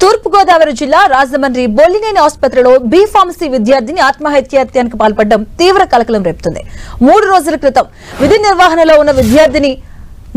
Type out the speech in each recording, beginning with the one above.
తూర్పు గోదావరి జిల్లా రాజమండ్రి బొల్లినేని ఆసుపత్రిలో బి ఫార్మసీ విద్యార్థిని ఆత్మహత్యానికి పాల్పడడం తీవ్ర కలకలం రేపుతుంది. 3 రోజుల క్రితం విధి నిర్వహణలో ఉన్న విద్యార్థిని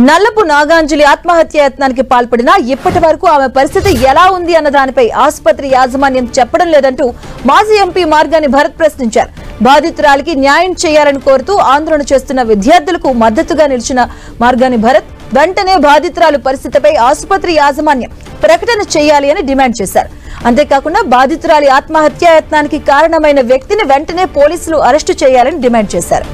నల్లపు నాగాంజలి ఆత్మహత్యాయత్నానికి పాల్పడినా ఇప్పటి వరకు ఆమె పరిస్థితి ఎలా ఉంది అన్న దానిపై ఆసుపత్రి యాజమాన్యం చెప్పడం లేదంటూ మాజీ ఎంపీ మార్గాని భరత్ ప్రశ్నించారు. బాధితురాలికి న్యాయం చేయాలని కోరుతూ ఆందోళన చేస్తున్న విద్యార్థులకు మద్దతుగా నిలిచిన మార్గాని భరత్ వెంటనే బాధితురాలు పరిస్థితిపై ఆసుపత్రి యాజమాన్యం ప్రకటన చేయాలి అని డిమాండ్ చేశారు. అంతేకాకుండా బాధితురాలి ఆత్మహత్యాయత్నానికి కారణమైన వ్యక్తిని వెంటనే పోలీసులు అరెస్టు చేయాలని డిమాండ్ చేశారు.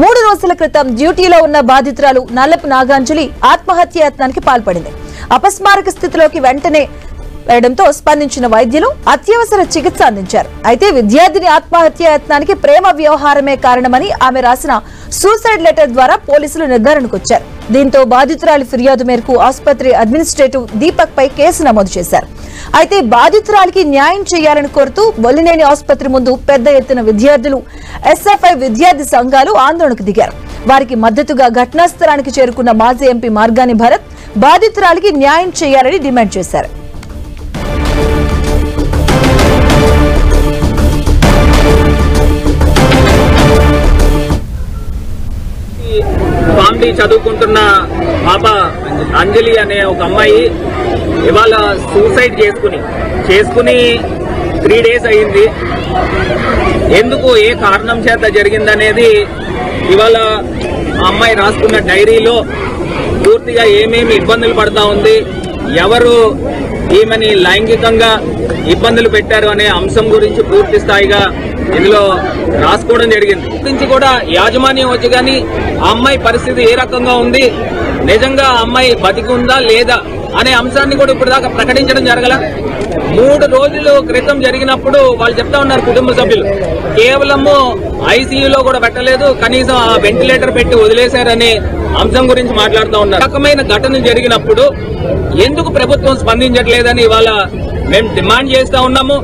3 రోజుల క్రితం డ్యూటీలో ఉన్న బాధితురాలు నల్లపు నాగాంజలి ఆత్మహత్యాయత్నానికి పాల్పడింది. అపస్మారక స్థితిలోకి వెంటనే వేయడంతో స్పందించిన వైద్యులు అత్యవసర చికిత్స అందించారు. అయితే విద్యార్థిని ఆత్మహత్యాయత్నానికి ప్రేమ వ్యవహారమే కారణమని ఆమె రాసిన సూసైడ్ లెటర్ ద్వారా పోలీసులు నిర్ధారణకు వచ్చారు. దీంతో బాధితురాలి ఫిర్యాదు మేరకు ఆసుపత్రి అడ్మినిస్ట్రేటివ్ దీపక్ పై కేసు నమోదు చేశారు. అయితే బాధితురాలికి న్యాయం చేయాలని కోరుతూ బొల్లినేని ఆసుపత్రి ముందు పెద్ద ఎత్తున విద్యార్థులు, ఎస్ఎఫ్ఐ విద్యార్థి సంఘాలు ఆందోళనకు దిగారు. వారికి మద్దతుగా ఘటనా స్థలానికి చేరుకున్న మాజీ ఎంపీ మార్గాని భరత్ బాధితురాలికి న్యాయం చేయాలని డిమాండ్ చేశారు. ఫార్మసీ చదువుకుంటున్న పాప అంజలి అనే ఒక అమ్మాయి ఇవాళ సూసైడ్ చేసుకుని 3 డేస్ అయింది. ఎందుకు, ఏ కారణం చేత జరిగిందనేది ఇవాళ ఆ అమ్మాయి రాసుకున్న డైరీలో పూర్తిగా ఏమేమి ఇబ్బందులు పడతా ఉంది, ఎవరు ఈమెని లైంగికంగా ఇబ్బందులు పెట్టారు అనే అంశం గురించి పూర్తి స్థాయిగా ఇందులో రాసుకోవడం జరిగింది. నుంచి కూడా యాజమాన్యం వచ్చి కానీ ఆ అమ్మాయి పరిస్థితి ఏ రకంగా ఉంది, నిజంగా ఆ అమ్మాయి బతికి ఉందా లేదా అనే అంశాన్ని కూడా ఇప్పుడు దాకా ప్రకటించడం జరగల. 3 రోజుల క్రితం జరిగినప్పుడు వాళ్ళు చెప్తా ఉన్నారు కుటుంబ సభ్యులు, కేవలము ఐసీయూలో కూడా పెట్టలేదు, కనీసం ఆ వెంటిలేటర్ పెట్టి వదిలేశారనే అంశం గురించి మాట్లాడుతూ ఉన్నారు. రకమైన ఘటన జరిగినప్పుడు ఎందుకు ప్రభుత్వం స్పందించట్లేదని ఇవాళ మేము డిమాండ్ చేస్తా ఉన్నాము.